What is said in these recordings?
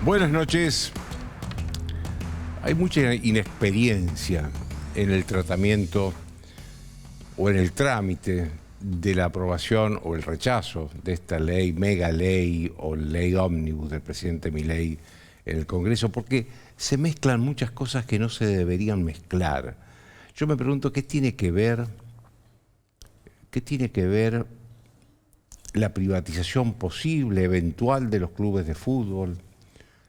Buenas noches. Hay mucha inexperiencia en el tratamiento o en el trámite de la aprobación o el rechazo de esta ley, mega ley o ley ómnibus del presidente Milei en el Congreso, porque se mezclan muchas cosas que no se deberían mezclar. Yo me pregunto qué tiene que ver la privatización posible, eventual de los clubes de fútbol,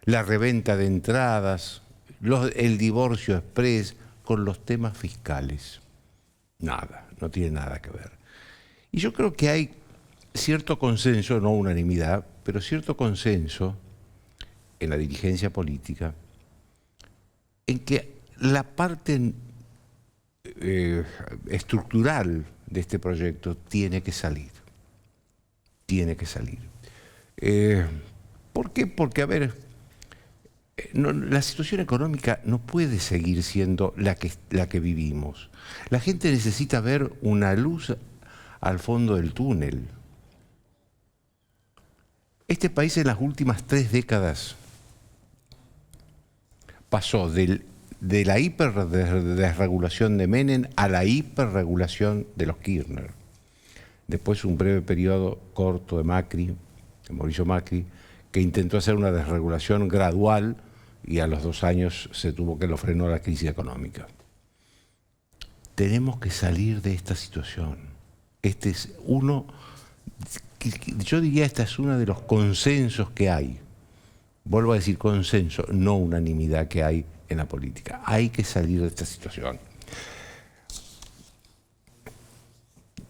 la reventa de entradas, el divorcio exprés con los temas fiscales. Nada, no tiene nada que ver. Y yo creo que hay cierto consenso, no unanimidad, pero cierto consenso en la dirigencia política en que la parte estructural de este proyecto tiene que salir. Tiene que salir. ¿Por qué? Porque, a ver, la situación económica no puede seguir siendo la que vivimos. La gente necesita ver una luz al fondo del túnel. Este país en las últimas 3 décadas pasó de la hiperdesregulación de Menem a la hiperregulación de los Kirchner. Después un breve periodo corto de Macri, de Mauricio Macri, que intentó hacer una desregulación gradual y a los 2 años se tuvo que lo frenó la crisis económica. Tenemos que salir de esta situación. Este es uno, yo diría, este es uno de los consensos que hay. Vuelvo a decir consenso, no unanimidad que hay en la política. Hay que salir de esta situación.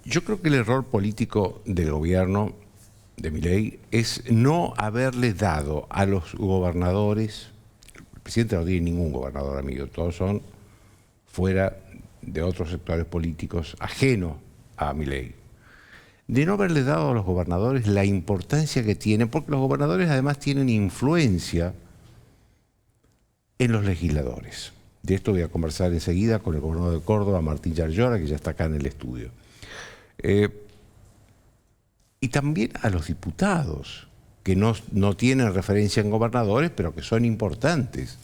Yo creo que el error político del gobierno de Milei es no haberle dado a los gobernadores, el presidente no tiene ningún gobernador amigo, todos son fuera de otros sectores políticos ajenos a Milei, de no haberle dado a los gobernadores la importancia que tienen, porque los gobernadores además tienen influencia en los legisladores. De esto voy a conversar enseguida con el gobernador de Córdoba, Martín Yarlora, que ya está acá en el estudio. Y también a los diputados, que no tienen referencia en gobernadores, pero que son importantes.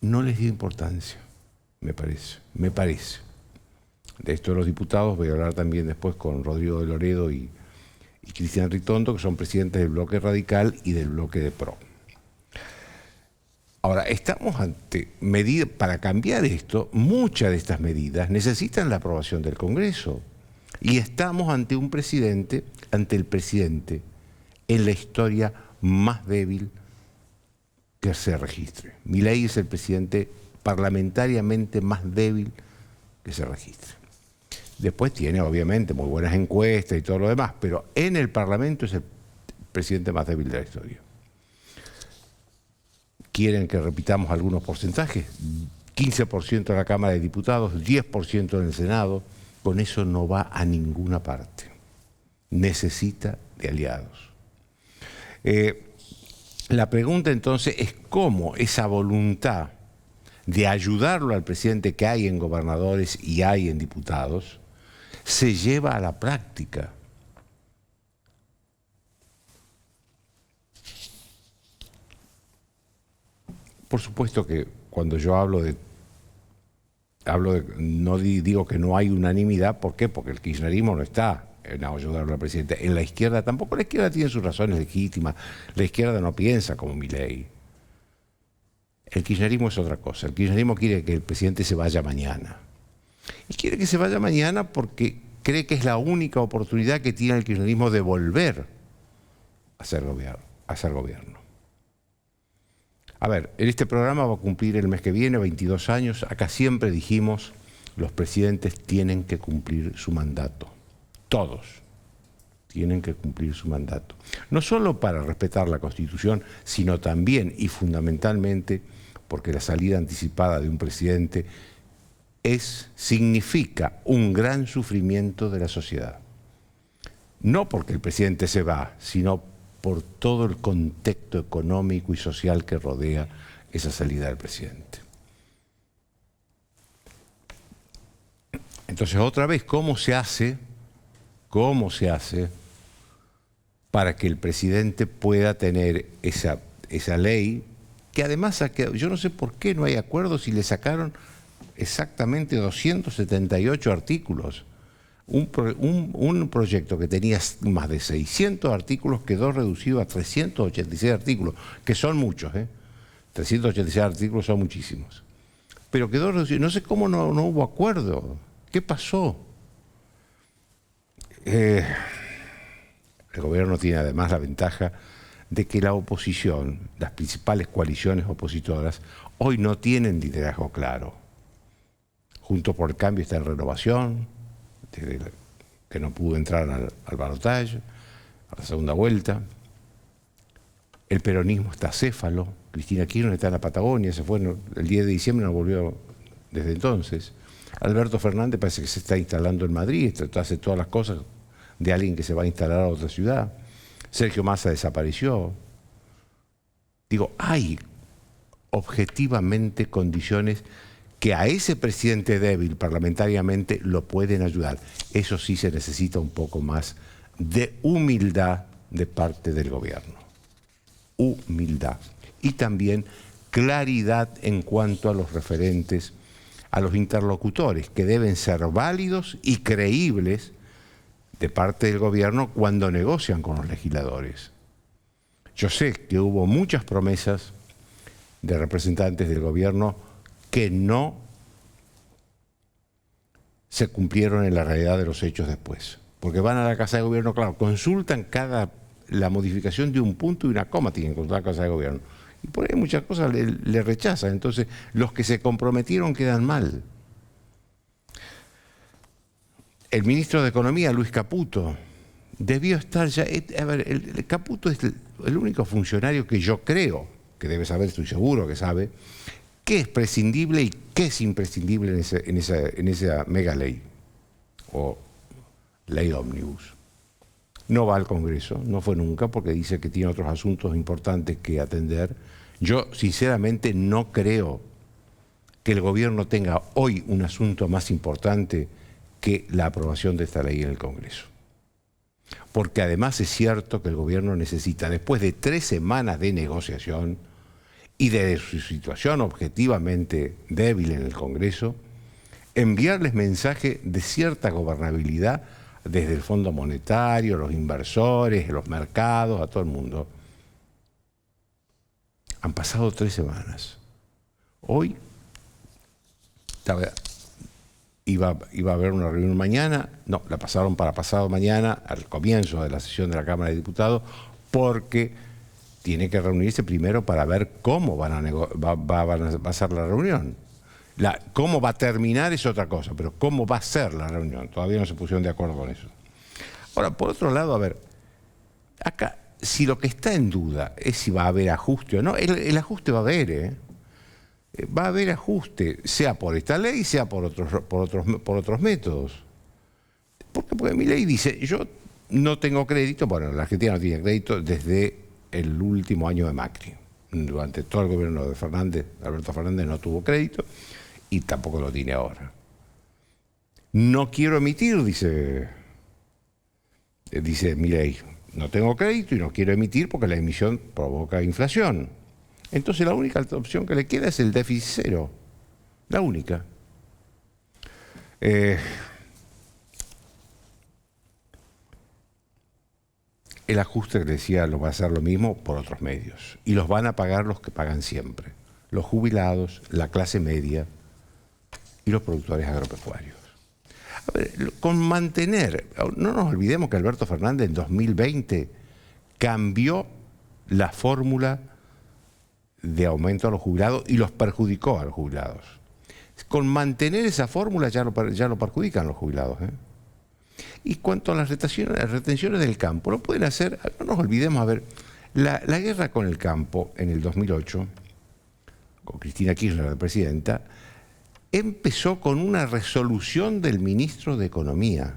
No les dio importancia, me parece. De esto de los diputados voy a hablar también después con Rodrigo de Loredo y Cristian Ritondo, que son presidentes del bloque radical y del bloque de PRO. Ahora, estamos ante medidas, para cambiar esto, muchas de estas medidas necesitan la aprobación del Congreso. Y estamos ante el presidente, en la historia más débil que se registre. Milei es el presidente parlamentariamente más débil que se registre. Después tiene, obviamente, muy buenas encuestas y todo lo demás, pero en el Parlamento es el presidente más débil de la historia. ¿Quieren que repitamos algunos porcentajes? 15% en la Cámara de Diputados, 10% en el Senado. Con eso no va a ninguna parte. Necesita de aliados. La pregunta entonces es cómo esa voluntad de ayudarlo al presidente que hay en gobernadores y hay en diputados se lleva a la práctica. Por supuesto que cuando yo no digo que no hay unanimidad. ¿Por qué? Porque el kirchnerismo no está en ayudarlo al presidente. En la izquierda tampoco. La izquierda tiene sus razones legítimas. La izquierda no piensa como Milei. El kirchnerismo es otra cosa. El kirchnerismo quiere que el presidente se vaya mañana. Y quiere que se vaya mañana porque cree que es la única oportunidad que tiene el kirchnerismo de volver a ser gobierno. A ver, en este programa va a cumplir el mes que viene 22 años. Acá siempre dijimos, los presidentes tienen que cumplir su mandato. Todos tienen que cumplir su mandato. No solo para respetar la Constitución, sino también y fundamentalmente porque la salida anticipada de un presidente significa un gran sufrimiento de la sociedad. No porque el presidente se va, sino por todo el contexto económico y social que rodea esa salida del presidente. Entonces, otra vez, ¿cómo se hace para que el presidente pueda tener esa ley, que además yo no sé por qué no hay acuerdos y le sacaron exactamente 278 artículos. Un proyecto que tenía más de 600 artículos quedó reducido a 386 artículos, que son muchos, 386 artículos son muchísimos. Pero quedó reducido. No sé cómo no hubo acuerdo. ¿Qué pasó? El gobierno tiene además la ventaja de que la oposición, las principales coaliciones opositoras, hoy no tienen liderazgo claro. Juntos por el Cambio está en renovación, que no pudo entrar al balotaje, a la segunda vuelta. El peronismo está acéfalo. Cristina Kirchner está en la Patagonia, se fue el 10 de diciembre, no volvió desde entonces. Alberto Fernández parece que se está instalando en Madrid, hace todas las cosas de alguien que se va a instalar a otra ciudad. Sergio Massa desapareció. Digo, hay objetivamente condiciones que a ese presidente débil parlamentariamente lo pueden ayudar. Eso sí, se necesita un poco más de humildad de parte del gobierno. Humildad. Y también claridad en cuanto a los referentes, a los interlocutores, que deben ser válidos y creíbles de parte del gobierno cuando negocian con los legisladores. Yo sé que hubo muchas promesas de representantes del gobierno que no se cumplieron en la realidad de los hechos después. Porque van a la Casa de Gobierno, claro, consultan la modificación de un punto y una coma, tienen que consultar la Casa de Gobierno. Y por ahí muchas cosas le rechazan. Entonces, los que se comprometieron quedan mal. El ministro de Economía, Luis Caputo, debió estar ya... A ver, el Caputo es el único funcionario que yo creo que debe saber, estoy seguro que sabe, qué es prescindible y qué es imprescindible en esa mega ley o ley ómnibus. No va al Congreso, no fue nunca, porque dice que tiene otros asuntos importantes que atender. Yo, sinceramente, no creo que el gobierno tenga hoy un asunto más importante que la aprobación de esta ley en el Congreso. Porque además es cierto que el gobierno necesita, después de 3 semanas de negociación y de su situación objetivamente débil en el Congreso, enviarles mensaje de cierta gobernabilidad desde el Fondo Monetario, los inversores, los mercados, a todo el mundo. Han pasado 3 semanas. Hoy iba a haber una reunión mañana, no, la pasaron para pasado mañana, al comienzo de la sesión de la Cámara de Diputados, porque tiene que reunirse primero para ver cómo va a ser la reunión. Cómo va a terminar es otra cosa, pero cómo va a ser la reunión. Todavía no se pusieron de acuerdo con eso. Ahora, por otro lado, a ver, acá, si lo que está en duda es si va a haber ajuste o no, el ajuste va a haber, va a haber ajuste, sea por esta ley, sea por otros métodos. Porque mi ley dice, yo no tengo crédito, bueno, la Argentina no tiene crédito desde el último año de Macri. Durante todo el gobierno de Alberto Fernández no tuvo crédito y tampoco lo tiene ahora. No quiero emitir, dice Milei. No tengo crédito y no quiero emitir porque la emisión provoca inflación. Entonces la única opción que le queda es el déficit cero. La única. El ajuste, que decía, lo va a hacer lo mismo por otros medios. Y los van a pagar los que pagan siempre. Los jubilados, la clase media y los productores agropecuarios. A ver, con mantener, no nos olvidemos que Alberto Fernández en 2020 cambió la fórmula de aumento a los jubilados y los perjudicó a los jubilados. Con mantener esa fórmula ya lo perjudican los jubilados. Y cuanto a las retenciones del campo, lo pueden hacer, no nos olvidemos, a ver, la guerra con el campo en el 2008, con Cristina Kirchner de presidenta, empezó con una resolución del ministro de Economía,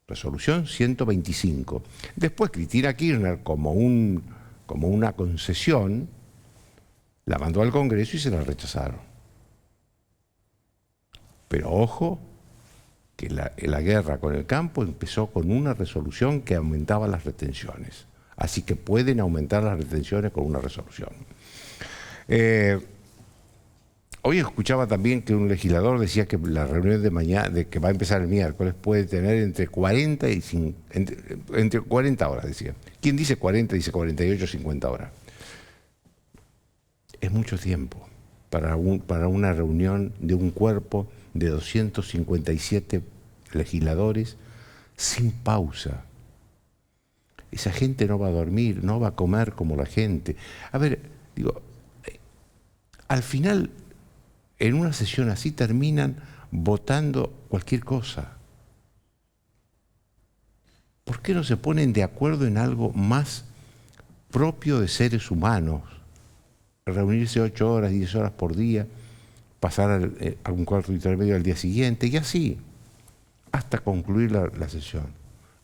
resolución 125. Después Cristina Kirchner, como una concesión, la mandó al Congreso y se la rechazaron. Pero ojo, que la guerra con el campo empezó con una resolución que aumentaba las retenciones. Así que pueden aumentar las retenciones con una resolución. Hoy escuchaba también que un legislador decía que la reunión de mañana, que va a empezar el miércoles, puede tener entre 40 y entre 40 horas, decía. ¿Quién dice 40? Dice 48, 50 horas. Es mucho tiempo para una reunión de un cuerpo de 257 legisladores sin pausa. Esa gente no va a dormir, no va a comer como la gente. A ver, digo, al final, en una sesión así terminan votando cualquier cosa. ¿Por qué no se ponen de acuerdo en algo más propio de seres humanos? Reunirse 8 horas, 10 horas por día, pasar a un cuarto intermedio al día siguiente y así, hasta concluir la sesión.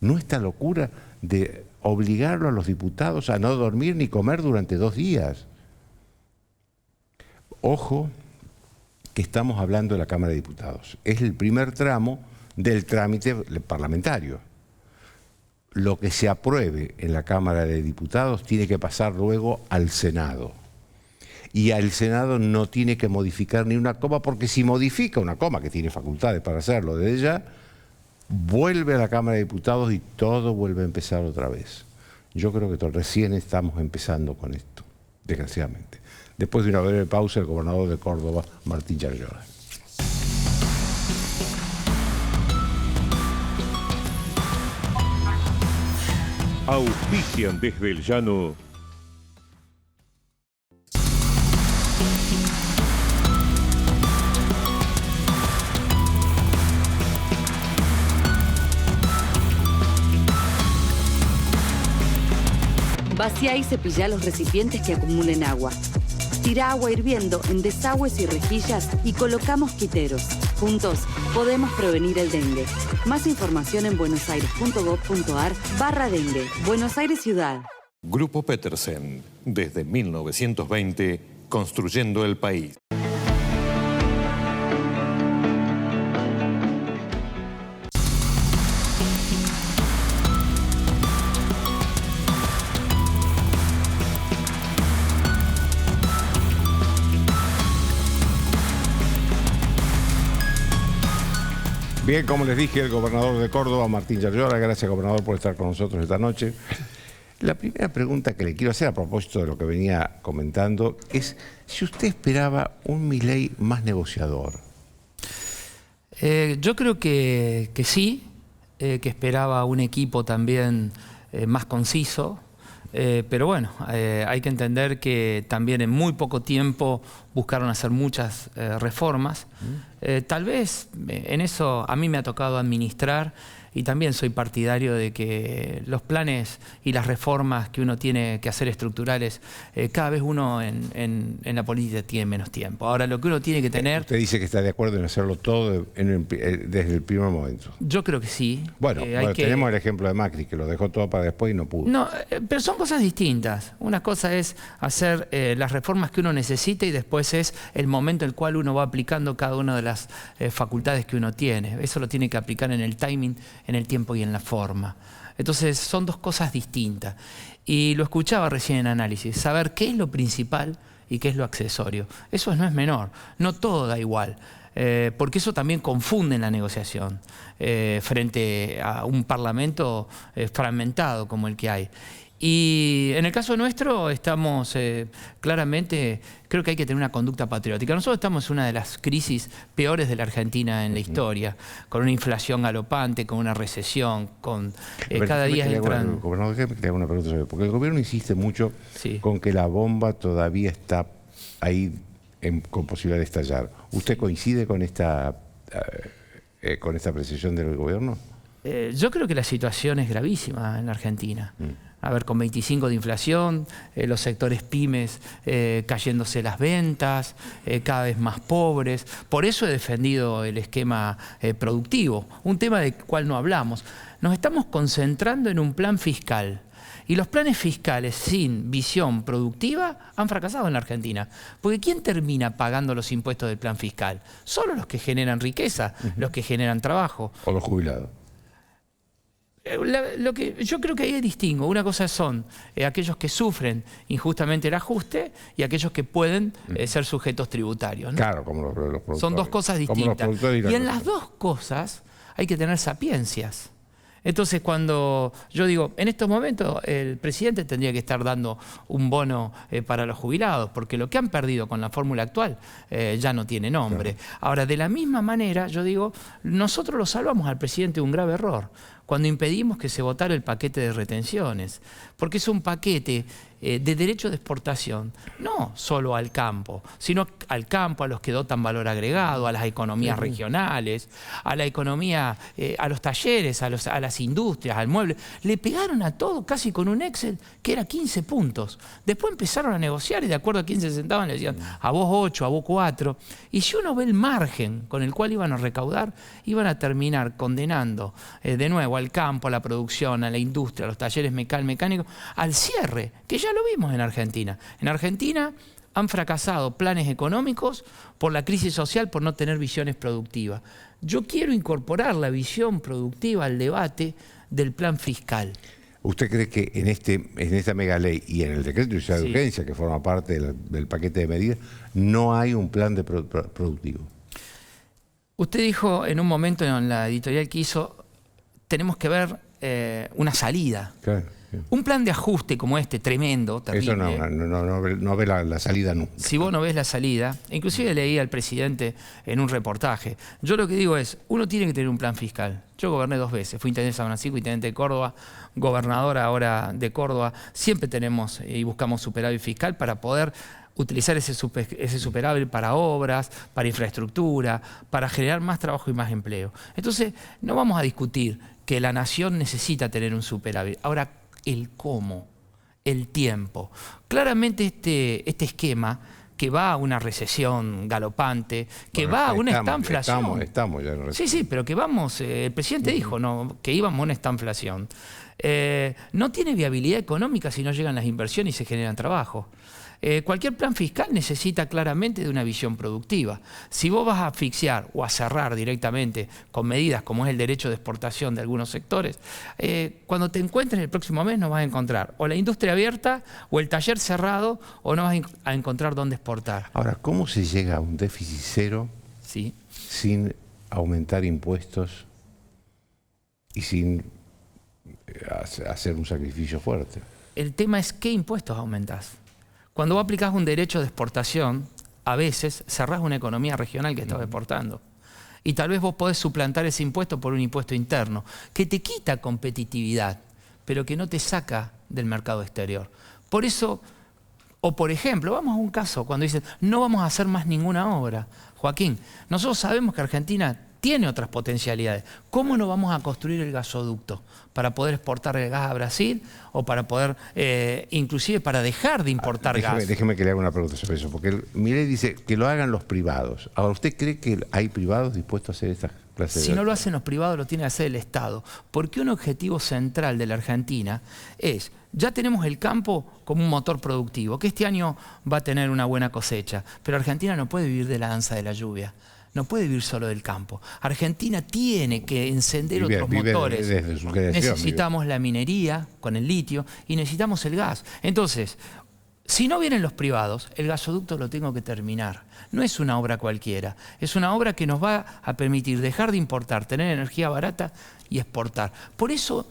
No esta locura de obligarlo a los diputados a no dormir ni comer durante 2 días. Ojo, que estamos hablando de la Cámara de Diputados. Es el primer tramo del trámite parlamentario. Lo que se apruebe en la Cámara de Diputados tiene que pasar luego al Senado. Y al Senado no tiene que modificar ni una coma, porque si modifica una coma, que tiene facultades para hacerlo desde ya, vuelve a la Cámara de Diputados y todo vuelve a empezar otra vez. Yo creo que recién estamos empezando con esto, desgraciadamente. Después de una breve pausa, el gobernador de Córdoba, Martín Yarlora. Auspician desde el llano. Vacía y cepilla los recipientes que acumulen agua. Tira agua hirviendo en desagües y rejillas y coloca mosquiteros. Juntos podemos prevenir el dengue. Más información en buenosaires.gov.ar/dengue. Buenos Aires Ciudad. Grupo Petersen, desde 1920, construyendo el país. Bien, como les dije, el gobernador de Córdoba, Martín Yarlora. Gracias, gobernador, por estar con nosotros esta noche. La primera pregunta que le quiero hacer a propósito de lo que venía comentando es si usted esperaba un Milei más negociador. Yo creo que sí, que esperaba un equipo también más conciso. Pero bueno, hay que entender que también en muy poco tiempo buscaron hacer muchas reformas. Tal vez en eso a mí me ha tocado administrar y también soy partidario de que los planes y las reformas que uno tiene que hacer estructurales, cada vez uno en la política tiene menos tiempo. Ahora, lo que uno tiene que tener... Usted dice que está de acuerdo en hacerlo todo desde el primer momento. Yo creo que sí. Bueno, tenemos el ejemplo de Macri, que lo dejó todo para después y no pudo. No, pero son cosas distintas. Una cosa es hacer las reformas que uno necesita y después es el momento en el cual uno va aplicando cada una de las facultades que uno tiene. Eso lo tiene que aplicar en el timing, en el tiempo y en la forma. Entonces son dos cosas distintas. Y lo escuchaba recién en análisis, saber qué es lo principal y qué es lo accesorio. Eso no es menor, no todo da igual. Porque eso también confunde en la negociación frente a un parlamento fragmentado como el que hay. Y en el caso nuestro estamos claramente, creo que hay que tener una conducta patriótica. Nosotros estamos en una de las crisis peores de la Argentina en la historia, con una inflación galopante, con una recesión, con cada día entran... Gobernador, déjeme que le haga una pregunta sobre, porque el gobierno insiste mucho con que la bomba todavía está ahí con posibilidad de estallar. ¿Usted coincide con esta apreciación del gobierno? Yo creo que la situación es gravísima en la Argentina. A ver, con 25 de inflación, los sectores pymes cayéndose las ventas, cada vez más pobres. Por eso he defendido el esquema productivo, un tema del cual no hablamos. Nos estamos concentrando en un plan fiscal Y los planes fiscales sin visión productiva han fracasado en la Argentina. Porque ¿quién termina pagando los impuestos del plan fiscal? Solo los que generan riqueza, los que generan trabajo. O los jubilados. Yo creo que ahí distingo. Una cosa son aquellos que sufren injustamente el ajuste y aquellos que pueden ser sujetos tributarios, ¿no? Claro, como los productores. Son dos cosas distintas. Y en las dos cosas hay que tener sapiencias. Entonces, cuando yo digo, en estos momentos el presidente tendría que estar dando un bono para los jubilados, porque lo que han perdido con la fórmula actual ya no tiene nombre. Claro. Ahora, de la misma manera, yo digo, nosotros lo salvamos al presidente de un grave error, cuando impedimos que se votara el paquete de retenciones, porque es un paquete de derecho de exportación, no solo al campo, sino al campo, a los que dotan valor agregado, a las economías regionales, a la economía, a los talleres, a las industrias, al mueble. Le pegaron a todo casi con un Excel que era 15 puntos. Después empezaron a negociar y de acuerdo a quién se sentaban le decían a vos 8, a vos 4. Y si uno ve el margen con el cual iban a recaudar, iban a terminar condenando de nuevo al campo, a la producción, a la industria, a los talleres mecánicos, al cierre, que ya lo vimos en Argentina. En Argentina han fracasado planes económicos por la crisis social, por no tener visiones productivas. Yo quiero incorporar la visión productiva al debate del plan fiscal. ¿Usted cree que en esta mega ley y en el decreto de necesidad de urgencia, que forma parte del paquete de medidas, no hay un plan de productivo? Usted dijo en un momento en la editorial que hizo, tenemos que ver una salida. Claro. Un plan de ajuste como este, tremendo, terrible. Eso no ve la salida nunca. Si vos no ves la salida, inclusive leí al presidente en un reportaje. Yo lo que digo es, uno tiene que tener un plan fiscal. Yo goberné 2 veces, fui intendente de San Francisco, intendente de Córdoba, gobernador ahora de Córdoba. Siempre tenemos y buscamos superávit fiscal para poder utilizar ese superávit para obras, para infraestructura, para generar más trabajo y más empleo. Entonces, no vamos a discutir que la nación necesita tener un superávit. Ahora, el cómo, el tiempo. Claramente este esquema que va a una recesión galopante, que va a una estanflación. Estamos ya en recesión. Sí, pero que vamos, el presidente dijo que íbamos a una estanflación. No tiene viabilidad económica si no llegan las inversiones y se generan trabajo. Cualquier plan fiscal necesita claramente de una visión productiva. Si vos vas a asfixiar o a cerrar directamente con medidas como es el derecho de exportación de algunos sectores, cuando te encuentres el próximo mes no vas a encontrar o la industria abierta o el taller cerrado o no vas a encontrar dónde exportar. Ahora, ¿cómo se llega a un déficit cero sin aumentar impuestos y sin hacer un sacrificio fuerte? El tema es qué impuestos aumentás. Cuando vos aplicás un derecho de exportación, a veces cerrás una economía regional que estaba exportando. Y tal vez vos podés suplantar ese impuesto por un impuesto interno, que te quita competitividad, pero que no te saca del mercado exterior. Por eso, o por ejemplo, vamos a un caso, cuando dicen, no vamos a hacer más ninguna obra. Joaquín, nosotros sabemos que Argentina tiene otras potencialidades. ¿Cómo no vamos a construir el gasoducto para poder exportar el gas a Brasil o para poder, inclusive para dejar de importar gas? Déjeme que le haga una pregunta sobre eso, porque Milei dice que lo hagan los privados. Ahora, ¿usted cree que hay privados dispuestos a hacer estas clases de... Si no lo hacen los privados, lo tiene que hacer el Estado. Porque un objetivo central de la Argentina es, ya tenemos el campo como un motor productivo, que este año va a tener una buena cosecha, pero Argentina no puede vivir de la danza de la lluvia. No puede vivir solo del campo. Argentina tiene que encender otros motores. Desde su creación, necesitamos la minería con el litio y necesitamos el gas. Entonces, si no vienen los privados, el gasoducto lo tengo que terminar. No es una obra cualquiera. Es una obra que nos va a permitir dejar de importar, tener energía barata y exportar. Por eso,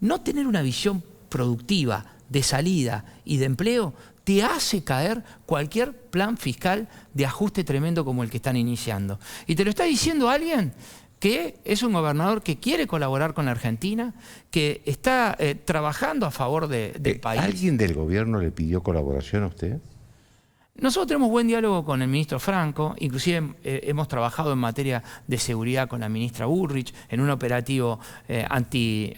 no tener una visión productiva de salida y de empleo te hace caer cualquier plan fiscal de ajuste tremendo como el que están iniciando. Y te lo está diciendo alguien que es un gobernador que quiere colaborar con la Argentina, que está trabajando a favor del país. ¿Alguien del gobierno le pidió colaboración a usted? Nosotros tenemos buen diálogo con el ministro Franco, inclusive hemos trabajado en materia de seguridad con la ministra Bullrich, en un operativo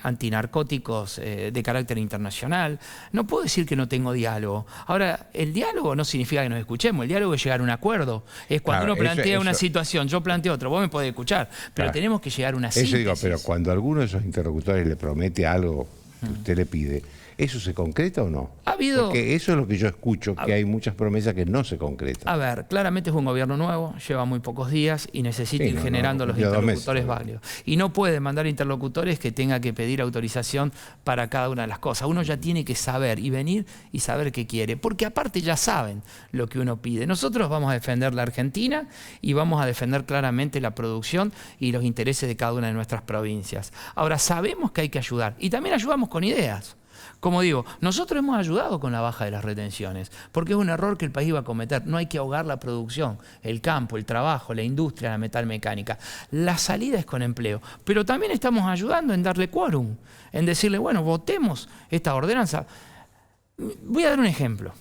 antinarcóticos de carácter internacional. No puedo decir que no tengo diálogo. Ahora, el diálogo no significa que nos escuchemos, el diálogo es llegar a un acuerdo. Es cuando uno plantea una situación, yo planteo otro, vos me podés escuchar, pero tenemos que llegar a una síntesis. Eso digo, pero cuando alguno de esos interlocutores le promete algo que usted le pide, ¿Eso se concreta o no? Ha habido... Porque eso es lo que yo escucho, que hay muchas promesas que no se concretan. A ver, claramente es un gobierno nuevo, lleva muy pocos días y necesita ir generando los interlocutores válidos. Y no puede mandar interlocutores que tenga que pedir autorización para cada una de las cosas. Uno ya tiene que saber y venir y saber qué quiere, porque aparte ya saben lo que uno pide. Nosotros vamos a defender la Argentina y vamos a defender claramente la producción y los intereses de cada una de nuestras provincias. Ahora, sabemos que hay que ayudar y también ayudamos con ideas. Como digo, nosotros hemos ayudado con la baja de las retenciones, porque es un error que el país va a cometer. No hay que ahogar la producción, el campo, el trabajo, la industria, la metalmecánica. La salida es con empleo, pero también estamos ayudando en darle quórum, en decirle, bueno, votemos esta ordenanza. Voy a dar un ejemplo.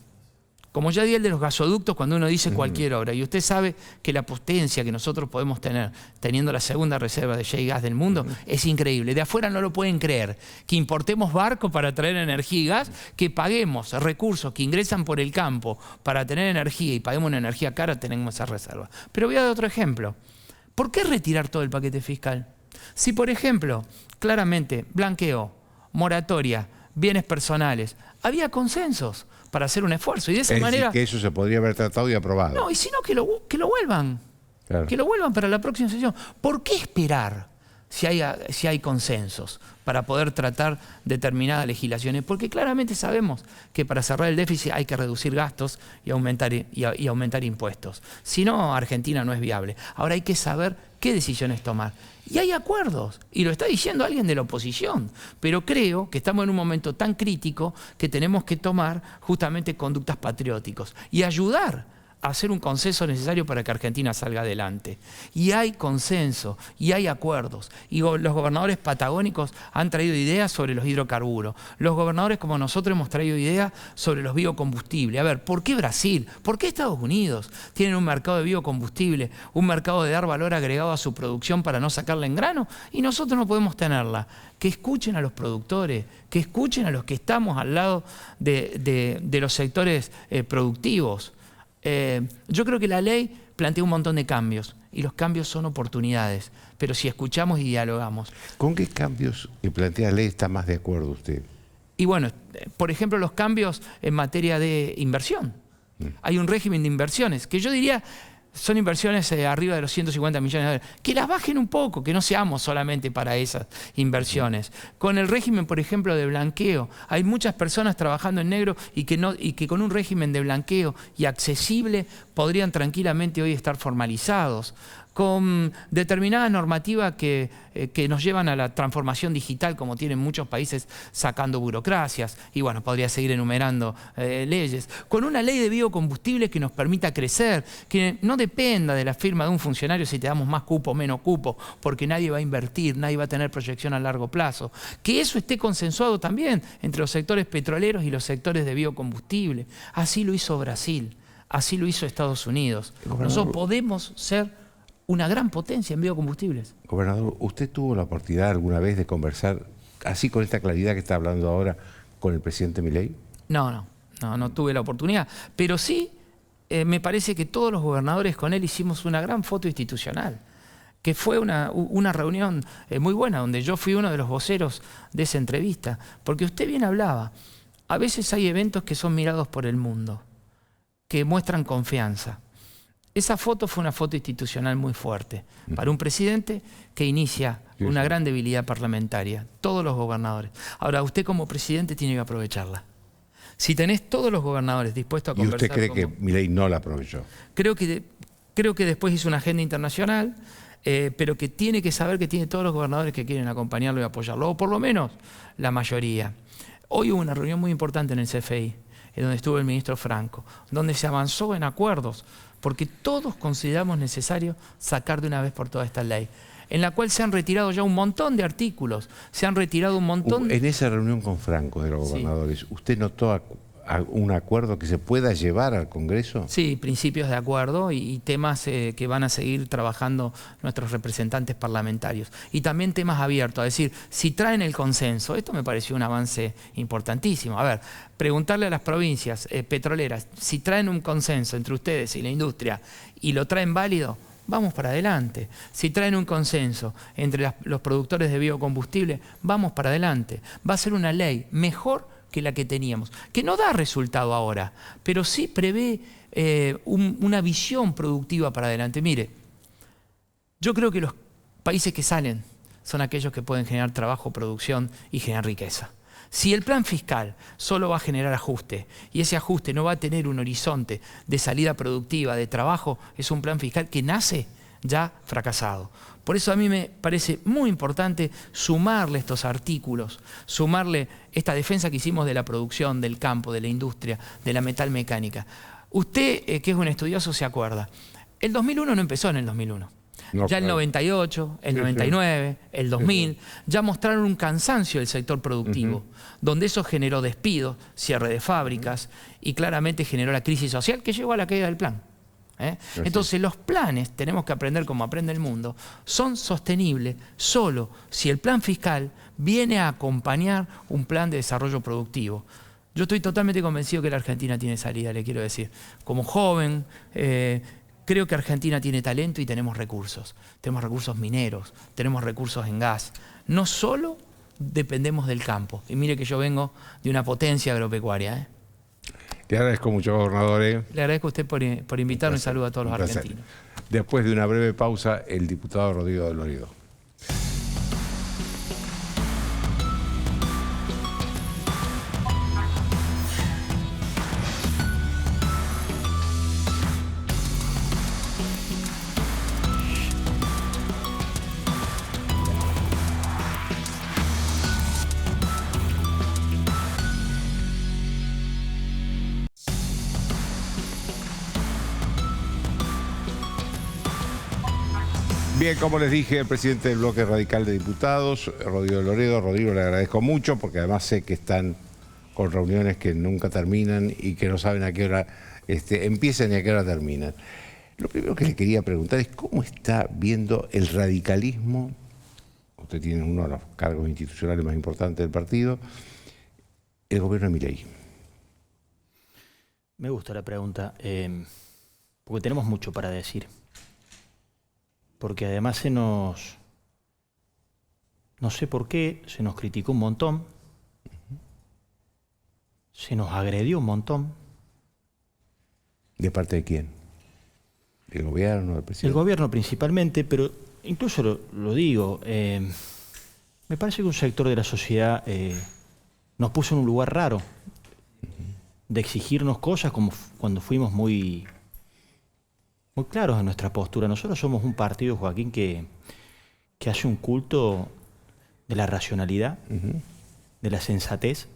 Como ya di el de los gasoductos, cuando uno dice cualquier obra, y usted sabe que la potencia que nosotros podemos tener, teniendo la segunda reserva de shale gas del mundo, es increíble. De afuera no lo pueden creer. Que importemos barcos para traer energía y gas, que paguemos recursos que ingresan por el campo para tener energía y paguemos una energía cara, tenemos esa reserva. Pero voy a dar otro ejemplo. ¿Por qué retirar todo el paquete fiscal? Si, por ejemplo, claramente, blanqueo, moratoria, bienes personales, había consensos para hacer un esfuerzo. Y de esa manera... decir, que eso se podría haber tratado y aprobado. No, y si no, que lo vuelvan. Claro. Que lo vuelvan para la próxima sesión. ¿Por qué esperar si hay consensos para poder tratar determinadas legislaciones? Porque claramente sabemos que para cerrar el déficit hay que reducir gastos y aumentar impuestos. Si no, Argentina no es viable. Ahora hay que saber qué decisiones tomar. Y hay acuerdos, y lo está diciendo alguien de la oposición, pero creo que estamos en un momento tan crítico que tenemos que tomar justamente conductas patrióticas y ayudar a hacer un consenso necesario para que Argentina salga adelante. Y hay consenso, y hay acuerdos. Y los gobernadores patagónicos han traído ideas sobre los hidrocarburos. Los gobernadores como nosotros hemos traído ideas sobre los biocombustibles. A ver, ¿por qué Brasil? ¿Por qué Estados Unidos tienen un mercado de biocombustible? Un mercado de dar valor agregado a su producción para no sacarla en grano. Y nosotros no podemos tenerla. Que escuchen a los productores, que escuchen a los que estamos al lado de los sectores productivos. Yo creo que la ley plantea un montón de cambios y los cambios son oportunidades, pero si escuchamos y dialogamos. ¿Con qué cambios que plantea la ley está más de acuerdo usted? Y bueno, por ejemplo, los cambios en materia de inversión. Hay un régimen de inversiones que yo diría son inversiones arriba de los 150 millones de dólares. Que las bajen un poco, que no seamos solamente para esas inversiones. Con el régimen, por ejemplo, de blanqueo, hay muchas personas trabajando en negro y que con un régimen de blanqueo y accesible podrían tranquilamente hoy estar formalizados. Con determinadas normativas que nos llevan a la transformación digital, como tienen muchos países sacando burocracias, y bueno, podría seguir enumerando leyes. Con una ley de biocombustibles que nos permita crecer, que no dependa de la firma de un funcionario si te damos más cupo o menos cupo, porque nadie va a invertir, nadie va a tener proyección a largo plazo. Que eso esté consensuado también entre los sectores petroleros y los sectores de biocombustible. Así lo hizo Brasil, así lo hizo Estados Unidos. Nosotros podemos ser una gran potencia en biocombustibles. Gobernador, ¿usted tuvo la oportunidad alguna vez de conversar así con esta claridad que está hablando ahora con el presidente Milei? No tuve la oportunidad, pero sí me parece que todos los gobernadores con él hicimos una gran foto institucional, que fue una reunión muy buena, donde yo fui uno de los voceros de esa entrevista, porque usted bien hablaba, a veces hay eventos que son mirados por el mundo, que muestran confianza. Esa foto fue una foto institucional muy fuerte para un presidente que inicia una gran debilidad parlamentaria, todos los gobernadores. Ahora, usted como presidente tiene que aprovecharla. Si tenés todos los gobernadores dispuestos a conversar... ¿Y usted cree que Milei no la aprovechó? Creo que después hizo una agenda internacional, pero que tiene que saber que tiene todos los gobernadores que quieren acompañarlo y apoyarlo, o por lo menos la mayoría. Hoy hubo una reunión muy importante en el CFI, en donde estuvo el ministro Franco, donde se avanzó en acuerdos, porque todos consideramos necesario sacar de una vez por toda esta ley, en la cual se han retirado ya un montón de artículos, se han retirado un montón... En esa reunión con Franco de los gobernadores, ¿usted notó un acuerdo que se pueda llevar al Congreso? Sí, principios de acuerdo y temas que van a seguir trabajando nuestros representantes parlamentarios. Y también temas abiertos, es decir, si traen el consenso, esto me pareció un avance importantísimo. A ver, preguntarle a las provincias petroleras, si traen un consenso entre ustedes y la industria y lo traen válido, vamos para adelante. Si traen un consenso entre los productores de biocombustible, vamos para adelante. Va a ser una ley mejor que la que teníamos, que no da resultado ahora, pero sí prevé una visión productiva para adelante. Mire, yo creo que los países que salen son aquellos que pueden generar trabajo, producción y generar riqueza. Si el plan fiscal solo va a generar ajuste y ese ajuste no va a tener un horizonte de salida productiva, de trabajo, es un plan fiscal que nace ya fracasado. Por eso a mí me parece muy importante sumarle estos artículos, sumarle esta defensa que hicimos de la producción, del campo, de la industria, de la metalmecánica. Usted, que es un estudioso, se acuerda. El 2001 no empezó en el 2001. No, ya el 98, el 99, el 2000, ya mostraron un cansancio del sector productivo, donde eso generó despidos, cierre de fábricas y claramente generó la crisis social que llevó a la caída del plan. Entonces los planes, tenemos que aprender como aprende el mundo, son sostenibles solo si el plan fiscal viene a acompañar un plan de desarrollo productivo. Yo estoy totalmente convencido que la Argentina tiene salida, le quiero decir. Como joven, creo que Argentina tiene talento y tenemos recursos. Tenemos recursos mineros, tenemos recursos en gas. No solo dependemos del campo. Y mire que yo vengo de una potencia agropecuaria. Le agradezco mucho, gobernador. Le agradezco a usted por invitarme. Un saludo a todos los argentinos. Después de una breve pausa, el diputado Rodrigo de Loredo. Bien, como les dije, el presidente del Bloque Radical de Diputados, Rodrigo de Loredo. Rodrigo, le agradezco mucho porque además sé que están con reuniones que nunca terminan y que no saben a qué hora empiezan y a qué hora terminan. Lo primero que le quería preguntar es cómo está viendo el radicalismo. Usted tiene uno de los cargos institucionales más importantes del partido, el gobierno de Milei. Me gusta la pregunta, porque tenemos mucho para decir. Porque además no sé por qué, se nos criticó un montón, se nos agredió un montón. ¿De parte de quién? ¿Del gobierno, del presidente? El gobierno principalmente, pero incluso lo digo, me parece que un sector de la sociedad nos puso en un lugar raro de exigirnos cosas como cuando fuimos muy claros en nuestra postura. Nosotros somos un partido, Joaquín, que hace un culto de la racionalidad, de la sensatez,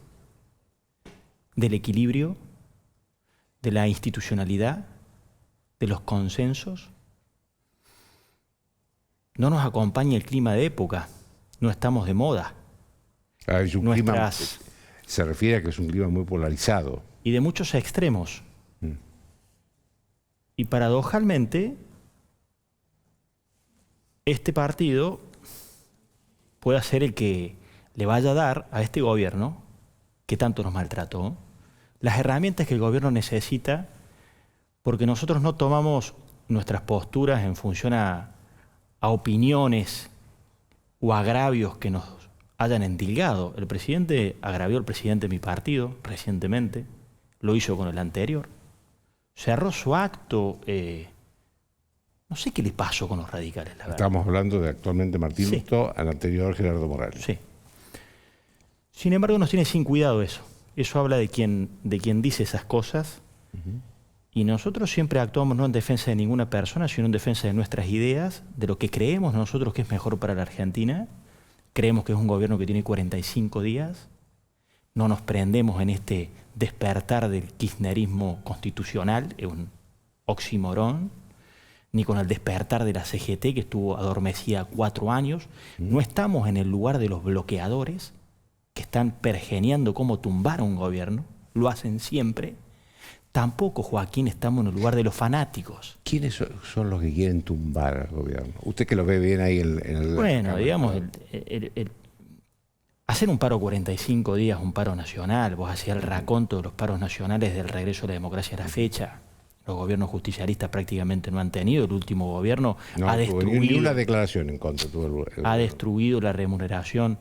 del equilibrio, de la institucionalidad, de los consensos. No nos acompaña el clima de época, no estamos de moda. Es un clima, se refiere a que es un clima muy polarizado. Y de muchos extremos. Y paradojalmente, este partido puede ser el que le vaya a dar a este gobierno, que tanto nos maltrató, las herramientas que el gobierno necesita, porque nosotros no tomamos nuestras posturas en función a opiniones o agravios que nos hayan endilgado. El presidente agravió al presidente de mi partido recientemente, lo hizo con el anterior. Cerró su acto, no sé qué le pasó con los radicales, la verdad. Estamos hablando de actualmente Martín Lustó, al anterior Gerardo Morales. Sí. Sin embargo, nos tiene sin cuidado eso. Eso habla de quien dice esas cosas. Y nosotros siempre actuamos no en defensa de ninguna persona, sino en defensa de nuestras ideas, de lo que creemos nosotros que es mejor para la Argentina. Creemos que es un gobierno que tiene 45 días. No nos prendemos en este despertar del kirchnerismo constitucional, es un oxímoron, ni con el despertar de la CGT, que estuvo adormecida 4 años. No estamos en el lugar de los bloqueadores, que están pergeneando cómo tumbar a un gobierno, lo hacen siempre. Tampoco, Joaquín, estamos en el lugar de los fanáticos. ¿Quiénes son los que quieren tumbar al gobierno? Usted que lo ve bien ahí en el... Bueno, digamos, hacer un paro 45 días, un paro nacional, vos hacías el raconto de los paros nacionales del regreso a la democracia a la fecha. Los gobiernos justicialistas prácticamente no han tenido. El último gobierno ha destruido... Ni una declaración en contra. Ha destruido la remuneración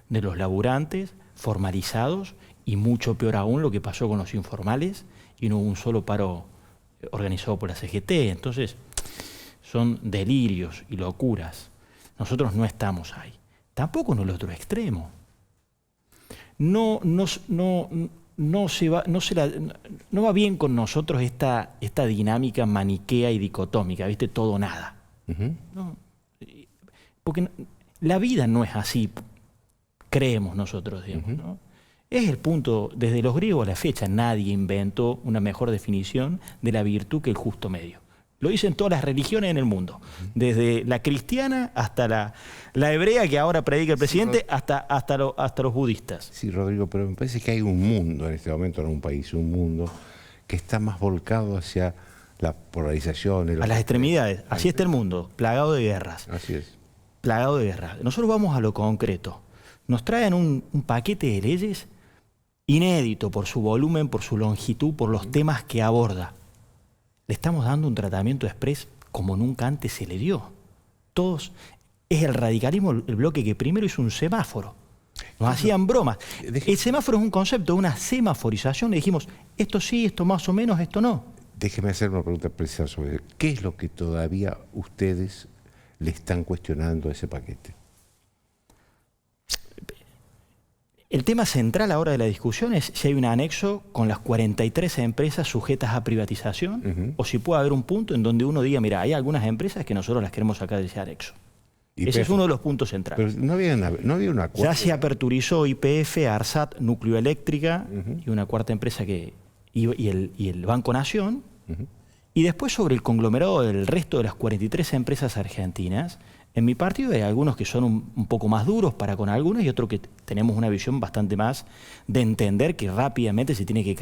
de los laburantes formalizados Y mucho peor aún lo que pasó con los informales y no hubo un solo paro organizado por la CGT. Entonces, son delirios y locuras. Nosotros no estamos ahí. Tampoco en el otro extremo. No va bien con nosotros esta dinámica maniquea y dicotómica, ¿viste? Todo o nada. No, porque la vida no es así, creemos nosotros, digamos, ¿no? Es el punto, desde los griegos a la fecha, nadie inventó una mejor definición de la virtud que el justo medio. Lo dicen todas las religiones en el mundo, desde la cristiana hasta la hebrea que ahora predica el presidente, sí, hasta los budistas. Sí, Rodrigo, pero me parece que hay un mundo en este momento, en un país, un mundo que está más volcado hacia la polarización. A las extremidades. Así está el mundo, plagado de guerras. Así es. Plagado de guerras. Nosotros vamos a lo concreto. Nos traen un paquete de leyes inédito por su volumen, por su longitud, por los temas que aborda. Le estamos dando un tratamiento express como nunca antes se le dio. Todos, es el radicalismo el bloque que primero hizo un semáforo. Nos hacían bromas. El semáforo es un concepto, una semaforización. Le dijimos, esto sí, esto más o menos, esto no. Déjeme hacer una pregunta precisa sobre qué es lo que todavía ustedes le están cuestionando a ese paquete. El tema central ahora de la discusión es si hay un anexo con las 43 empresas sujetas a privatización o si puede haber un punto en donde uno diga, mira, hay algunas empresas que nosotros las queremos sacar de ese anexo. Ese es uno de los puntos centrales. Pero no había un acuerdo. Ya se aperturizó YPF, ARSAT, Núcleo Eléctrica y una cuarta empresa y el Banco Nación. Y después sobre el conglomerado del resto de las 43 empresas argentinas, en mi partido hay algunos que son un poco más duros para con algunos y otros que tenemos una visión bastante más de entender que rápidamente se tiene que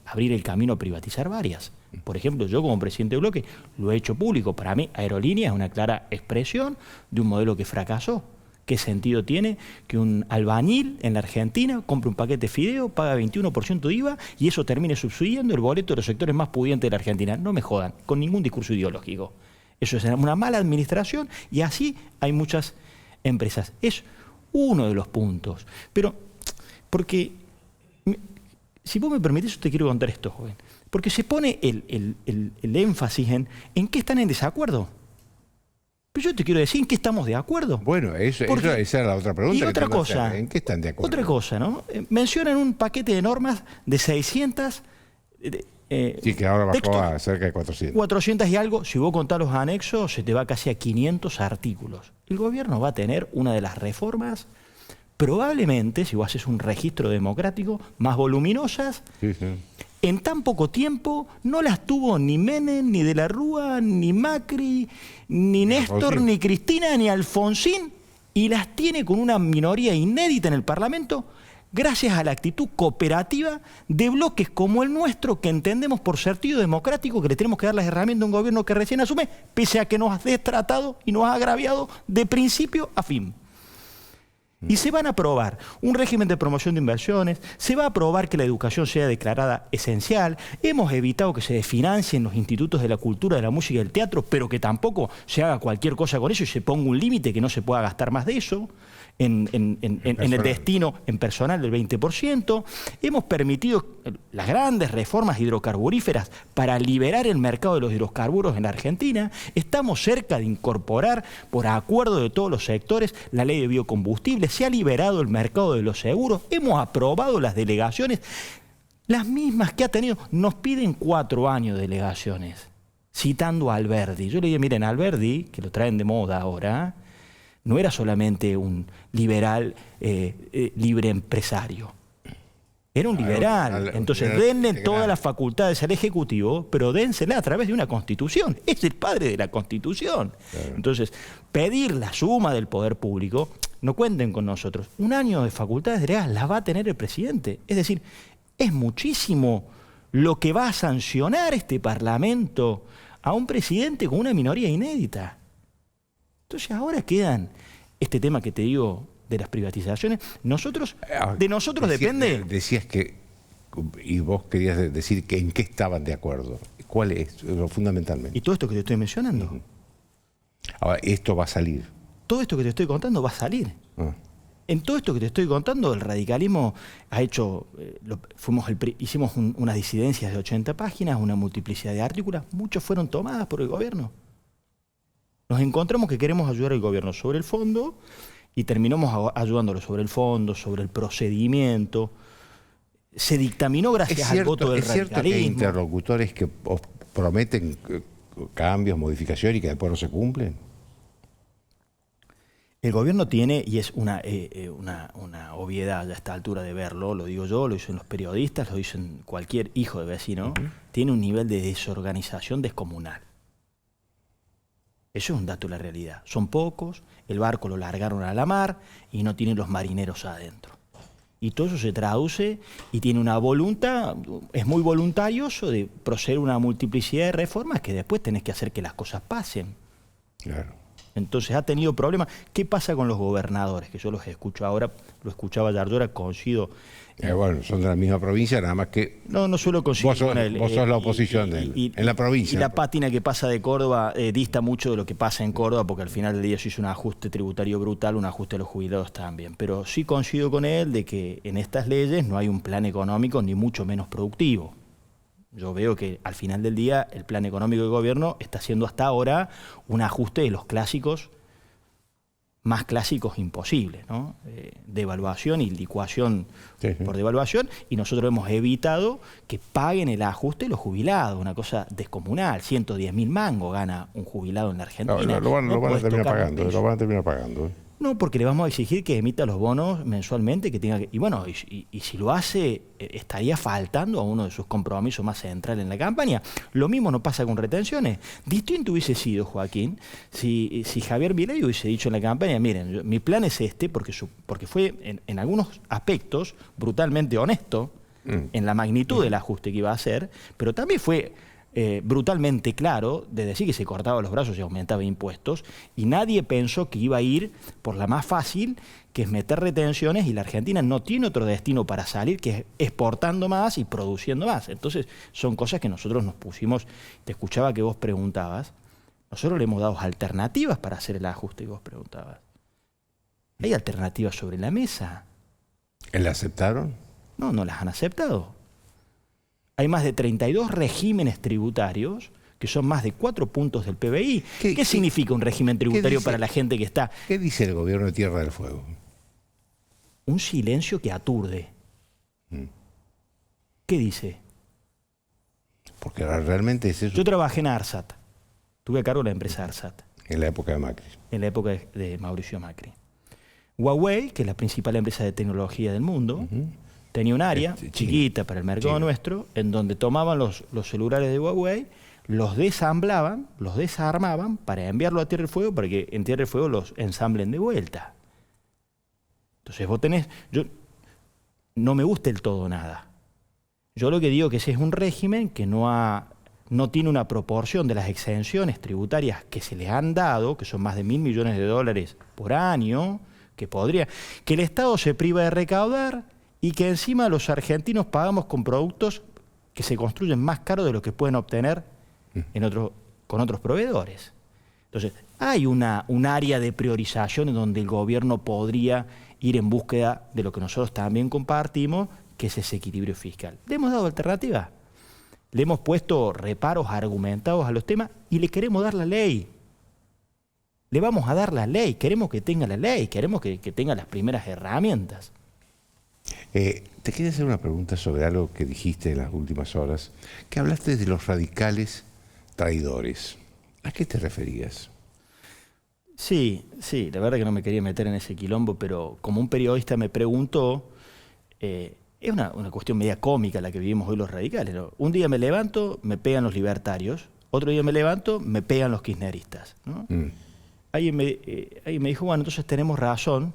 abrir el camino a privatizar varias. Por ejemplo, yo como presidente de bloque lo he hecho público. Para mí, Aerolínea es una clara expresión de un modelo que fracasó. ¿Qué sentido tiene que un albañil en la Argentina compre un paquete de fideo, paga 21% de IVA y eso termine subsidiando el boleto de los sectores más pudientes de la Argentina? No me jodan, con ningún discurso ideológico. Eso es una mala administración y así hay muchas empresas. Es uno de los puntos. Pero, porque, si vos me permitís, yo te quiero contar esto, joven. Porque se pone el énfasis en qué están en desacuerdo. Pero yo te quiero decir en qué estamos de acuerdo. Bueno, esa era la otra pregunta. Y otra cosa. ¿En qué están de acuerdo? Otra cosa, ¿no? Mencionan un paquete de normas de 600... sí, que ahora bajó a cerca de 400. 400 y algo. Si vos contás los anexos, se te va casi a 500 artículos. El gobierno va a tener una de las reformas, probablemente, si vos haces un registro democrático, más voluminosas. Sí, sí. En tan poco tiempo no las tuvo ni Menem, ni De la Rúa, ni Macri, ni Néstor, Alfonsín, ni Cristina, ni Alfonsín, y las tiene con una minoría inédita en el Parlamento, gracias a la actitud cooperativa de bloques como el nuestro, que entendemos por sentido democrático que le tenemos que dar las herramientas a un gobierno que recién asume, pese a que nos ha destratado y nos ha agraviado de principio a fin. Y se van a aprobar un régimen de promoción de inversiones, se va a aprobar que la educación sea declarada esencial, hemos evitado que se desfinancien los institutos de la cultura, de la música y del teatro, pero que tampoco se haga cualquier cosa con eso y se ponga un límite que no se pueda gastar más de eso en el destino en personal del 20%. Hemos permitido las grandes reformas hidrocarburíferas para liberar el mercado de los hidrocarburos en la Argentina. Estamos cerca de incorporar, por acuerdo de todos los sectores, la ley de biocombustibles. Se ha liberado el mercado de los seguros. Hemos aprobado las delegaciones, las mismas que ha tenido. Nos piden 4 años de delegaciones, citando a Alberdi. Yo le dije, miren, Alberdi, que lo traen de moda ahora, no era solamente un liberal libre empresario. Era un liberal. Entonces, denle todas las facultades al Ejecutivo, pero dénsela a través de una Constitución. Es el padre de la Constitución. Claro. Entonces, pedir la suma del poder público, no cuenten con nosotros. 1 año de facultades delegadas las va a tener el presidente. Es decir, es muchísimo lo que va a sancionar este Parlamento a un presidente con una minoría inédita. Entonces ahora quedan este tema que te digo de las privatizaciones. De nosotros depende... Decías que, y vos querías decir que en qué estaban de acuerdo. ¿Cuál es fundamentalmente? Y todo esto que te estoy mencionando. Ahora, esto va a salir. Todo esto que te estoy contando va a salir. En todo esto que te estoy contando, el radicalismo ha hecho, hicimos unas disidencias de 80 páginas, una multiplicidad de artículos, muchos fueron tomadas por el gobierno. Nos encontramos que queremos ayudar al gobierno sobre el fondo y terminamos ayudándolo sobre el fondo, sobre el procedimiento. Se dictaminó gracias al voto del radicalismo. ¿Es cierto que hay interlocutores que prometen cambios, modificaciones y que después no se cumplen? El gobierno tiene, y es una obviedad a esta altura de verlo, lo digo yo, lo dicen los periodistas, lo dicen cualquier hijo de vecino, tiene un nivel de desorganización descomunal. Eso es un dato de la realidad. Son pocos, el barco lo largaron a la mar y no tienen los marineros adentro. Y todo eso se traduce y tiene una voluntad, es muy voluntarioso de proceder a una multiplicidad de reformas que después tenés que hacer que las cosas pasen. Claro. Entonces ha tenido problemas. ¿Qué pasa con los gobernadores? Que yo los escucho ahora, lo escuchaba ayer, yo coincido. Bueno, son de la misma provincia, nada más que... No suelo coincidir con él. Vos sos la oposición en la provincia. Y la pátina que pasa de Córdoba dista mucho de lo que pasa en Córdoba, porque al final del día se hizo un ajuste tributario brutal, un ajuste a los jubilados también. Pero sí coincido con él de que en estas leyes no hay un plan económico ni mucho menos productivo. Yo veo que al final del día el plan económico del gobierno está haciendo hasta ahora un ajuste de los clásicos, más clásicos imposibles, ¿no? Devaluación y licuación por devaluación, y nosotros hemos evitado que paguen el ajuste los jubilados, una cosa descomunal. 110.000 mangos gana un jubilado en la Argentina. Lo van a terminar pagando. No, porque le vamos a exigir que emita los bonos mensualmente, que tenga que, y bueno, y si lo hace, estaría faltando a uno de sus compromisos más centrales en la campaña. Lo mismo no pasa con retenciones. Distinto hubiese sido, Joaquín, si Javier Milei hubiese dicho en la campaña, miren, mi plan es este, porque fue en algunos aspectos brutalmente honesto en la magnitud del ajuste que iba a hacer, pero también fue brutalmente claro de decir que se cortaba los brazos y aumentaba impuestos, y nadie pensó que iba a ir por la más fácil, que es meter retenciones, y la Argentina no tiene otro destino para salir que es exportando más y produciendo más. Entonces son cosas que nosotros nos pusimos. Te escuchaba que vos preguntabas, nosotros le hemos dado alternativas para hacer el ajuste que vos preguntabas. ¿Hay alternativas sobre la mesa? ¿La aceptaron? No las han aceptado. Hay más de 32 regímenes tributarios, que son más de 4 puntos del PBI. ¿Qué significa un régimen tributario para la gente que está? ¿Qué dice el gobierno de Tierra del Fuego? Un silencio que aturde. ¿Qué dice? Porque realmente es eso. Yo trabajé en ARSAT. Tuve a cargo la empresa ARSAT. En la época de Macri. En la época de Mauricio Macri. Huawei, que es la principal empresa de tecnología del mundo, tenía un área chiquita para el mercado nuestro, en donde tomaban los celulares de Huawei, los desamblaban, los desarmaban para enviarlo a Tierra del Fuego, para que en Tierra del Fuego los ensamblen de vuelta. Entonces vos tenés... no me gusta el todo nada. Yo lo que digo que ese es un régimen que no tiene una proporción de las exenciones tributarias que se les han dado, que son más de $1.000 millones por año, que el Estado se priva de recaudar, y que encima los argentinos pagamos con productos que se construyen más caros de lo que pueden obtener con otros proveedores. Entonces, hay un área de priorización en donde el gobierno podría ir en búsqueda de lo que nosotros también compartimos, que es ese equilibrio fiscal. Le hemos dado alternativas, le hemos puesto reparos argumentados a los temas y le queremos dar la ley. Le vamos a dar la ley, queremos que tenga la ley, queremos que tenga las primeras herramientas. Te quería hacer una pregunta sobre algo que dijiste en las últimas horas, que hablaste de los radicales traidores. ¿A qué te referías? Sí, la verdad que no me quería meter en ese quilombo, pero como un periodista me preguntó, es una cuestión media cómica la que vivimos hoy los radicales, ¿no? Un día me levanto, me pegan los libertarios, otro día me levanto, me pegan los kirchneristas, ¿no? Ahí me dijo, bueno, entonces tenemos razón.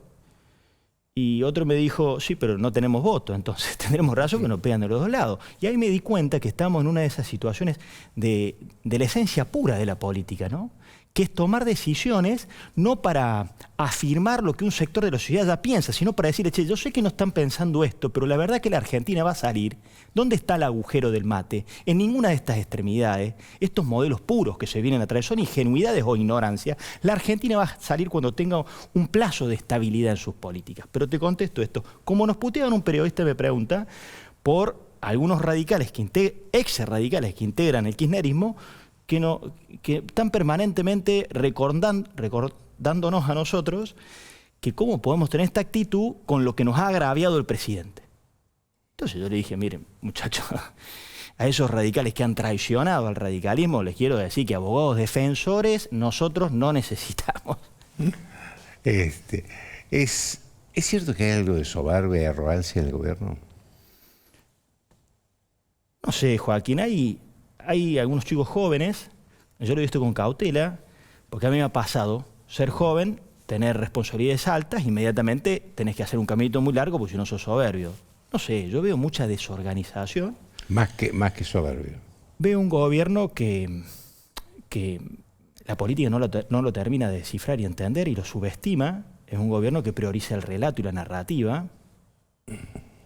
Y otro me dijo, sí, pero no tenemos voto, entonces tendremos razón que nos pegan de los dos lados. Y ahí me di cuenta que estamos en una de esas situaciones de la esencia pura de la política, ¿no? que es tomar decisiones no para afirmar lo que un sector de la sociedad ya piensa, sino para decirle, che, yo sé que no están pensando esto, pero la verdad que la Argentina va a salir. ¿Dónde está el agujero del mate? En ninguna de estas extremidades, estos modelos puros que se vienen a traer son ingenuidades o ignorancia. La Argentina va a salir cuando tenga un plazo de estabilidad en sus políticas. Pero te contesto esto. Como nos putean, un periodista me pregunta por algunos radicales, ex radicales que integran el kirchnerismo, que están permanentemente recordándonos a nosotros que cómo podemos tener esta actitud con lo que nos ha agraviado el presidente. Entonces yo le dije, miren, muchachos, a esos radicales que han traicionado al radicalismo, les quiero decir que abogados defensores nosotros no necesitamos. ¿Es cierto que hay algo de soberbia y arrogancia en el gobierno? No sé, Joaquín, hay algunos chicos jóvenes, yo lo he visto con cautela, porque a mí me ha pasado ser joven, tener responsabilidades altas, inmediatamente tenés que hacer un caminito muy largo porque si no sos soberbio. No sé, yo veo mucha desorganización. Más que soberbio. Veo un gobierno que la política no lo termina de descifrar y entender y lo subestima. Es un gobierno que prioriza el relato y la narrativa.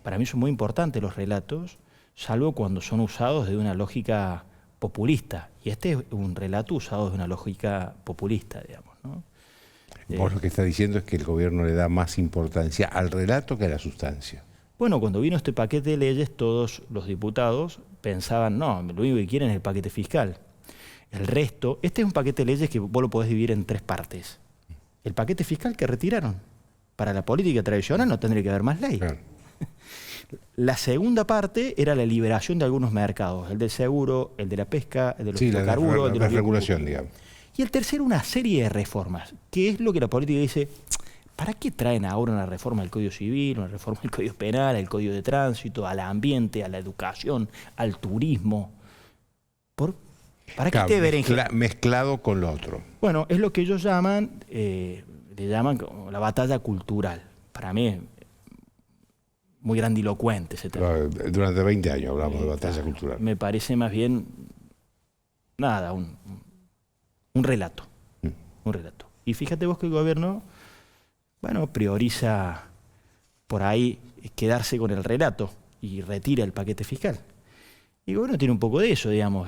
Para mí son muy importantes los relatos, salvo cuando son usados de una lógica populista. Y este es un relato usado de una lógica populista, digamos, ¿no? Vos lo que está diciendo es que el gobierno le da más importancia al relato que a la sustancia. Bueno, cuando vino este paquete de leyes, todos los diputados pensaban, no, lo único que quieren es el paquete fiscal. El resto, este es un paquete de leyes que vos lo podés dividir en 3 partes. El paquete fiscal que retiraron. Para la política tradicional no tendría que haber más ley. Claro. La segunda parte era la liberación de algunos mercados, el del seguro, el de la pesca, el de los hidrocarburos, el de la los regulación, digamos. Y el tercero, una serie de reformas, que es lo que la política dice, ¿para qué traen ahora una reforma del Código Civil, una reforma del Código Penal, al Código de Tránsito, al ambiente, a la educación, al turismo? ¿Para qué te berenjena? Mezclado con lo otro. Bueno, es lo que ellos llaman, le llaman como la batalla cultural. Para mí es muy grandilocuente ese tema. Durante 20 años hablamos de batalla cultural. Me parece más bien, nada, un relato. Un relato. Y fíjate vos que el gobierno, bueno, prioriza por ahí quedarse con el relato y retira el paquete fiscal. Y el gobierno tiene un poco de eso, digamos.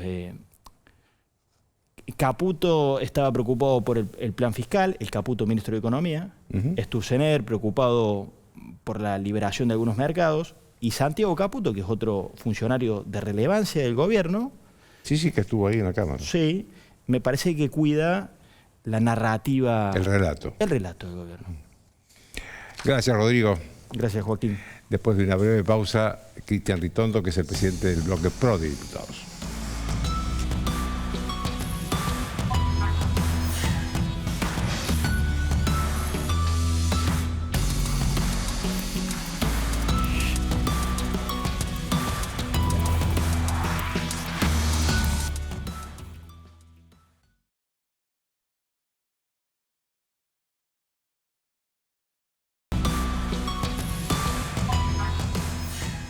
Caputo estaba preocupado por el plan fiscal, el Caputo ministro de Economía, Sturzenegger preocupado por la liberación de algunos mercados, y Santiago Caputo, que es otro funcionario de relevancia del gobierno. Sí, que estuvo ahí en la Cámara. Sí, me parece que cuida la narrativa. El relato. El relato del gobierno. Gracias, Rodrigo. Gracias, Joaquín. Después de una breve pausa, Cristian Ritondo, que es el presidente del bloque PRO de diputados.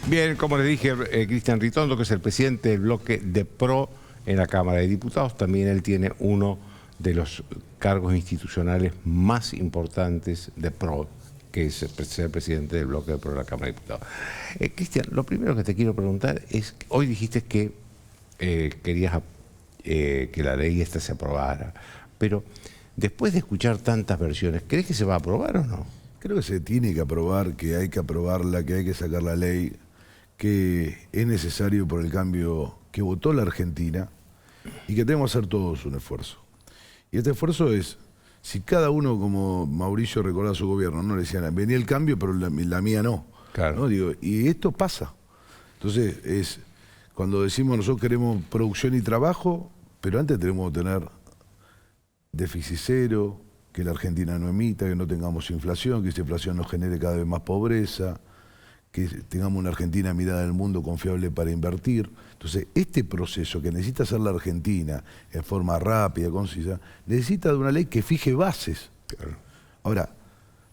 Bien, como les dije, Cristian Ritondo, que es el presidente del bloque de PRO en la Cámara de Diputados, también él tiene uno de los cargos institucionales más importantes de PRO, que es ser presidente del bloque de PRO en la Cámara de Diputados. Cristian, lo primero que te quiero preguntar es, hoy dijiste que querías que la ley esta se aprobara, pero después de escuchar tantas versiones, ¿crees que se va a aprobar o no? Creo que se tiene que aprobar, que hay que aprobarla, que hay que sacar la ley, que es necesario por el cambio que votó la Argentina y que tenemos que hacer todos un esfuerzo. Y este esfuerzo es, si cada uno, como Mauricio recordaba su gobierno, no le decían, venía el cambio, pero la mía no. Claro. ¿No? Digo, y esto pasa. Entonces, es cuando decimos nosotros queremos producción y trabajo, pero antes tenemos que tener déficit cero, que la Argentina no emita, que no tengamos inflación, que esa inflación nos genere cada vez más pobreza, que tengamos una Argentina mirada del mundo confiable para invertir. Entonces, este proceso que necesita hacer la Argentina en forma rápida, concisa, necesita de una ley que fije bases. Claro. Ahora,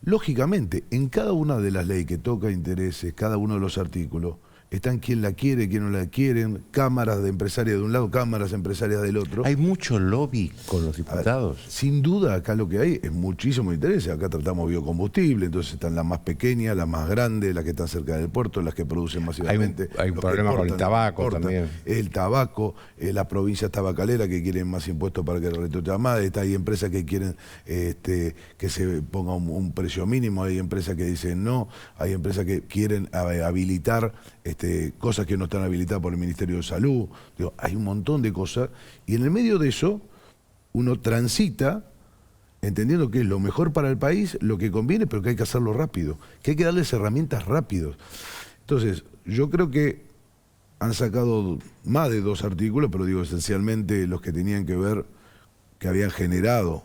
lógicamente, en cada una de las leyes que toca intereses, cada uno de los artículos, están quien la quiere, quien no la quieren, cámaras de empresarias de un lado, cámaras empresarias del otro. ¿Hay mucho lobby con los A ver, diputados? sin duda acá lo que hay es muchísimo interés. Acá tratamos biocombustible, entonces están las más pequeñas, las más grandes, las que están cerca del puerto, las que producen masivamente. Hay un los que problema con el exportan, tabaco importan. también. El tabaco, las provincias tabacaleras que quieren más impuestos para que el retorno más. Hay empresas que quieren que se ponga un precio mínimo, hay empresas que dicen no, hay empresas que quieren habilitar cosas que no están habilitadas por el Ministerio de Salud. Digo, hay un montón de cosas y en el medio de eso uno transita entendiendo que es lo mejor para el país, lo que conviene, pero que hay que hacerlo rápido, que hay que darles herramientas rápidos. Entonces, yo creo que han sacado más de 2 artículos, pero digo esencialmente los que tenían que ver, que habían generado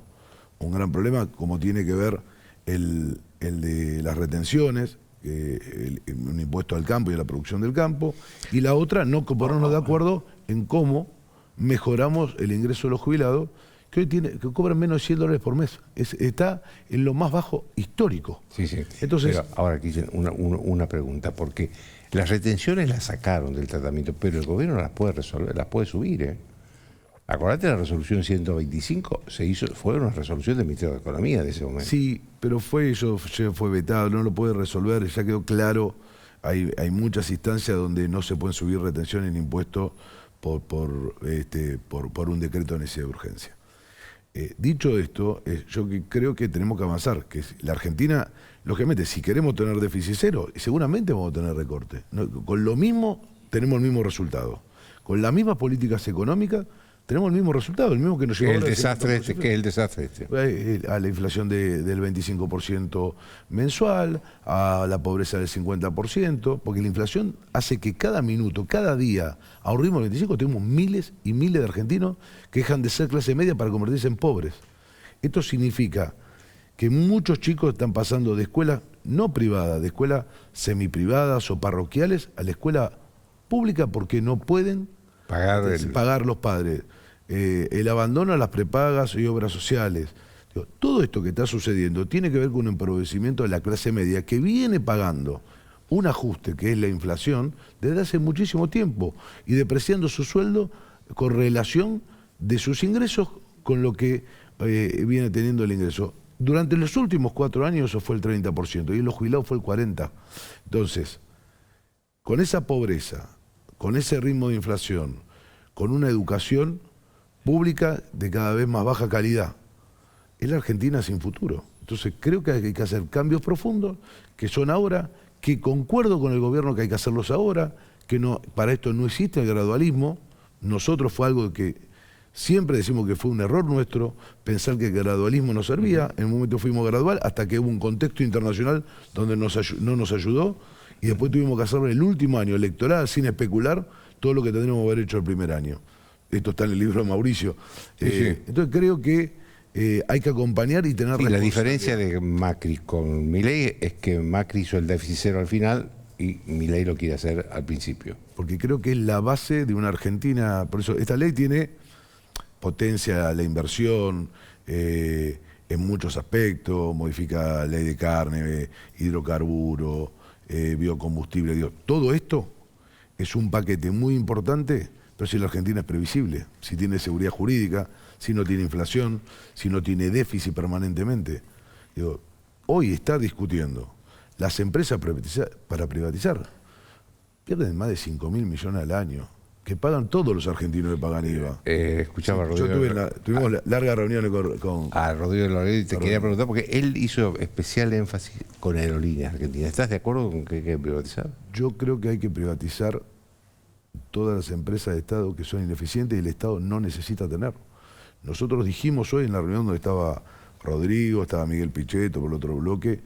un gran problema, como tiene que ver el de las retenciones, un impuesto al campo y a la producción del campo, y la otra, no ponernos de acuerdo en cómo mejoramos el ingreso de los jubilados, que hoy que cobran menos de $100 por mes. Está en lo más bajo histórico. Sí, sí. Entonces, pero ahora aquí una pregunta, porque las retenciones las sacaron del tratamiento, pero el gobierno las puede resolver, las puede subir, ¿eh? Acordate, la resolución 125 fue una resolución del Ministerio de Economía de ese momento. sí, pero eso fue vetado, no lo puede resolver, ya quedó claro. Hay muchas instancias donde no se pueden subir retenciones ni impuestos por un decreto de necesidad de urgencia. Dicho esto, yo creo que tenemos que avanzar, que la Argentina, lógicamente, si queremos tener déficit cero, seguramente vamos a tener recorte. Con lo mismo tenemos el mismo resultado. Con las mismas políticas económicas tenemos el mismo resultado, el mismo que nos llevó ¿Qué es el desastre este? A la inflación del 25% mensual, a la pobreza del 50%, porque la inflación hace que cada minuto, cada día, a un ritmo del 25%, tenemos miles y miles de argentinos que dejan de ser clase media para convertirse en pobres. Esto significa que muchos chicos están pasando de escuelas no privadas, de escuelas semiprivadas o parroquiales, a la escuela pública porque no pueden pagar los padres. El abandono a las prepagas y obras sociales. Digo, todo esto que está sucediendo tiene que ver con un empobrecimiento de la clase media que viene pagando un ajuste que es la inflación desde hace muchísimo tiempo y depreciando su sueldo con relación de sus ingresos con lo que viene teniendo el ingreso. Durante los últimos 4 años eso fue el 30% y en los jubilados fue el 40%. Entonces, con esa pobreza, con ese ritmo de inflación, con una educación pública de cada vez más baja calidad, es la Argentina sin futuro. Entonces creo que hay que hacer cambios profundos, que son ahora, que concuerdo con el gobierno que hay que hacerlos ahora, que no, para esto no existe el gradualismo. Nosotros fue algo que siempre decimos que fue un error nuestro, pensar que el gradualismo no servía. En un momento fuimos gradual hasta que hubo un contexto internacional donde no nos ayudó y después tuvimos que hacer el último año electoral sin especular todo lo que tendríamos que haber hecho el primer año. Esto está en el libro de Mauricio. Sí, sí. Entonces creo que hay que acompañar y tener la diferencia de Macri con Milei es que Macri hizo el déficit cero al final y Milei lo quiere hacer al principio. Porque creo que es la base de una Argentina. Por eso esta ley tiene potencia la inversión en muchos aspectos, modifica la ley de carne, hidrocarburo, biocombustible. Todo esto es un paquete muy importante. Pero si la Argentina es previsible, si tiene seguridad jurídica, si no tiene inflación, si no tiene déficit permanentemente. Digo, hoy está discutiendo las empresas para privatizar. Pierden más de 5.000 millones al año, que pagan todos los argentinos que pagan IVA. Escuchaba a Rodrigo. Tuvimos largas reuniones con a Rodrigo Loredo y te quería preguntar, porque él hizo especial énfasis con Aerolíneas Argentinas. ¿Estás de acuerdo con que hay que privatizar? Yo creo que hay que privatizar todas las empresas de Estado que son ineficientes y el Estado no necesita tener. Nosotros dijimos hoy en la reunión donde estaba Rodrigo, estaba Miguel Pichetto por el otro bloque,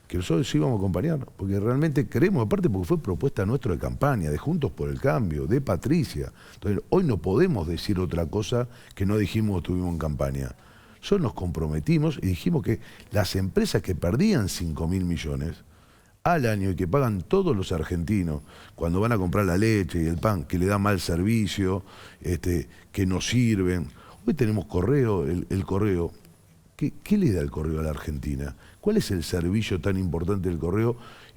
que nosotros sí íbamos a acompañar, porque realmente creemos, aparte porque fue propuesta nuestra de campaña, de Juntos por el Cambio, de Patricia. Entonces hoy no podemos decir otra cosa que no dijimos o tuvimos en campaña. Nosotros nos comprometimos y dijimos que las empresas que perdían 5.000 millones al año y que pagan todos los argentinos cuando van a comprar la leche y el pan, que le da mal servicio, que no sirven. Hoy tenemos correo, el correo ¿Qué le da el correo a la Argentina? ¿Cuál es el servicio tan importante del correo?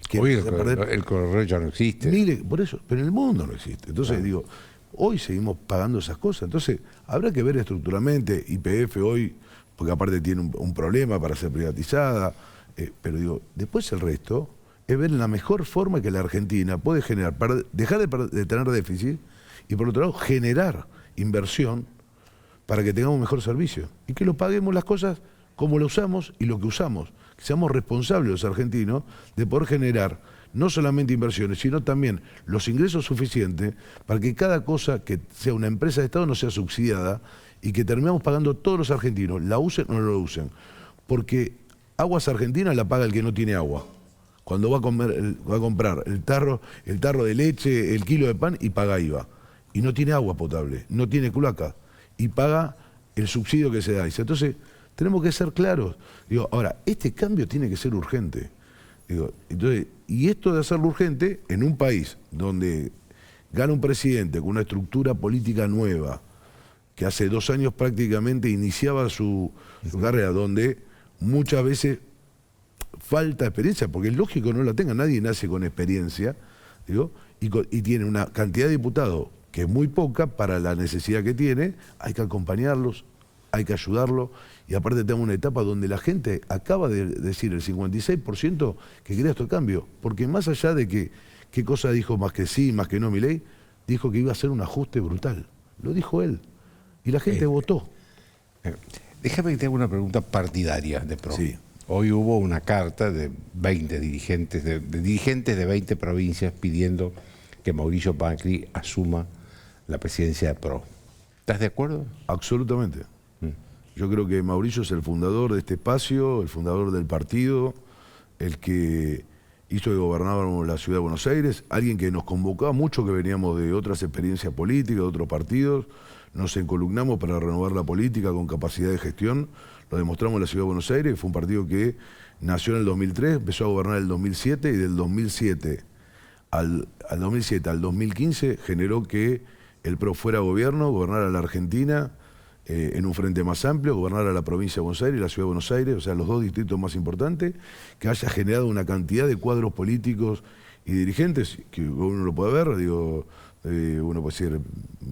Que Hoy el correo ya no existe. Por eso, pero en el mundo no existe. Entonces digo, hoy seguimos pagando esas cosas. Entonces habrá que ver estructuralmente, YPF hoy, porque aparte tiene un problema para ser privatizada, pero digo, después el resto es ver la mejor forma que la Argentina puede generar, para dejar de tener déficit y por otro lado generar inversión para que tengamos mejor servicio y que lo paguemos las cosas como lo usamos y lo que usamos. Que seamos responsables los argentinos de poder generar no solamente inversiones, sino también los ingresos suficientes para que cada cosa que sea una empresa de Estado no sea subsidiada y que terminemos pagando todos los argentinos, la usen o no lo usen. Porque Aguas Argentinas la paga el que no tiene agua. Cuando va a comprar el tarro de leche, el kilo de pan y paga IVA. Y no tiene agua potable, no tiene cloaca y paga el subsidio que se da. Entonces, tenemos que ser claros. Digo, ahora, este cambio tiene que ser urgente. Digo, entonces, y esto de hacerlo urgente en un país donde gana un presidente con una estructura política nueva, que hace 2 años prácticamente iniciaba su carrera, donde muchas veces falta experiencia, porque es lógico no la tenga, nadie nace con experiencia, digo, y tiene una cantidad de diputados que es muy poca para la necesidad que tiene, hay que acompañarlos, hay que ayudarlos, y aparte tenemos una etapa donde la gente acaba de decir el 56% que quería este cambio, porque más allá de que qué cosa dijo más que sí, más que no Milei, dijo que iba a ser un ajuste brutal, lo dijo él, y la gente votó. Déjame que te haga una pregunta partidaria de PRO. Sí. Hoy hubo una carta de 20 dirigentes, de dirigentes de 20 provincias pidiendo que Mauricio Macri asuma la presidencia de PRO. ¿Estás de acuerdo? Absolutamente. Yo creo que Mauricio es el fundador de este espacio, el fundador del partido, el que hizo que gobernáramos la ciudad de Buenos Aires, alguien que nos convocaba mucho, que veníamos de otras experiencias políticas, de otros partidos, nos encolumnamos para renovar la política con capacidad de gestión, lo demostramos en la ciudad de Buenos Aires, fue un partido que nació en el 2003, empezó a gobernar en el 2007 y del 2007 al 2015 generó que el PRO fuera gobierno, gobernara la Argentina en un frente más amplio, gobernara la provincia de Buenos Aires y la ciudad de Buenos Aires, o sea, los 2 distritos más importantes, que haya generado una cantidad de cuadros políticos y dirigentes, que uno lo puede ver, digo, uno puede decir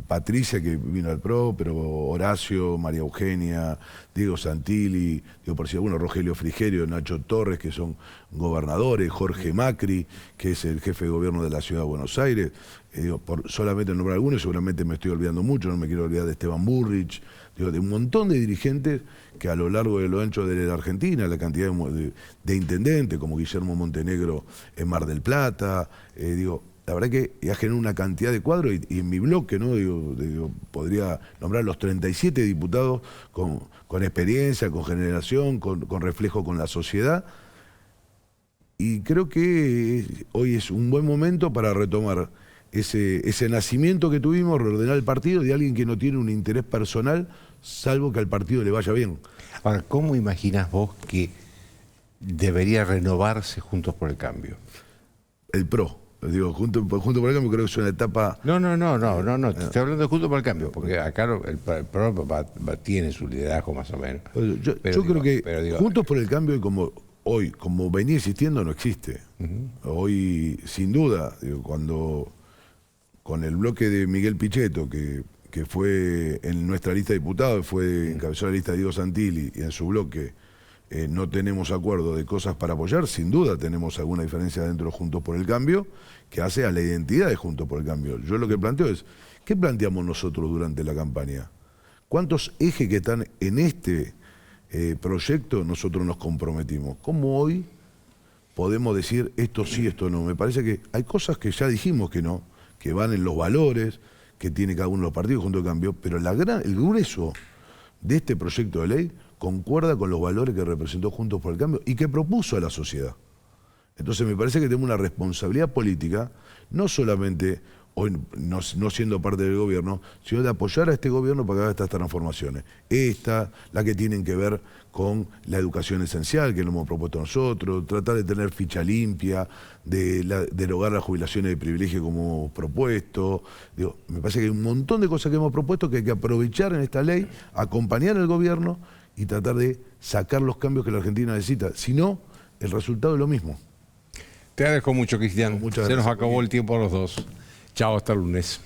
Patricia, que vino al PRO, pero Horacio, María Eugenia, Diego Santilli, digo, por si alguno, Rogelio Frigerio, Nacho Torres, que son gobernadores, Jorge Macri, que es el jefe de gobierno de la ciudad de Buenos Aires, digo, por solamente nombrar algunos, seguramente me estoy olvidando mucho, no me quiero olvidar de Esteban Burrich, digo, de un montón de dirigentes que a lo largo de lo ancho de la Argentina, la cantidad de intendentes, como Guillermo Montenegro en Mar del Plata, digo, la verdad que ya generó una cantidad de cuadros y en mi bloque, ¿no? Digo, podría nombrar los 37 diputados con experiencia, con generación, con reflejo con la sociedad. Y creo que hoy es un buen momento para retomar ese nacimiento que tuvimos, reordenar el partido de alguien que no tiene un interés personal, salvo que al partido le vaya bien. Ahora, ¿cómo imaginás vos que debería renovarse Juntos por el Cambio? El PRO. Digo, junto por el Cambio creo que es una etapa... No, te estoy hablando de Juntos por el Cambio, porque acá el PRO tiene su liderazgo más o menos. Yo creo que Juntos por el Cambio, como venía existiendo, no existe. Hoy, sin duda, digo, cuando con el bloque de Miguel Pichetto, que fue en nuestra lista de diputados, encabezó la lista de Diego Santilli, y en su bloque no tenemos acuerdo de cosas para apoyar, sin duda tenemos alguna diferencia dentro de Juntos por el Cambio, que hace a la identidad de Juntos por el Cambio. Yo lo que planteo es, ¿qué planteamos nosotros durante la campaña? ¿Cuántos ejes que están en este proyecto nosotros nos comprometimos? ¿Cómo hoy podemos decir esto sí, esto no? Me parece que hay cosas que ya dijimos que no, que van en los valores que tiene cada uno de los partidos Juntos por el Cambio, pero el grueso de este proyecto de ley concuerda con los valores que representó Juntos por el Cambio y que propuso a la sociedad. Entonces me parece que tenemos una responsabilidad política, no solamente hoy no siendo parte del gobierno, sino de apoyar a este gobierno para que haga estas transformaciones. La que tienen que ver con la educación esencial, que lo hemos propuesto nosotros, tratar de tener ficha limpia, de derogar las jubilaciones de privilegio como hemos propuesto. Digo, me parece que hay un montón de cosas que hemos propuesto que hay que aprovechar en esta ley, acompañar al gobierno, y tratar de sacar los cambios que la Argentina necesita. Si no, el resultado es lo mismo. Te agradezco mucho, Cristian. Muchas Se nos gracias, acabó el tiempo a los dos. Chao, hasta el lunes.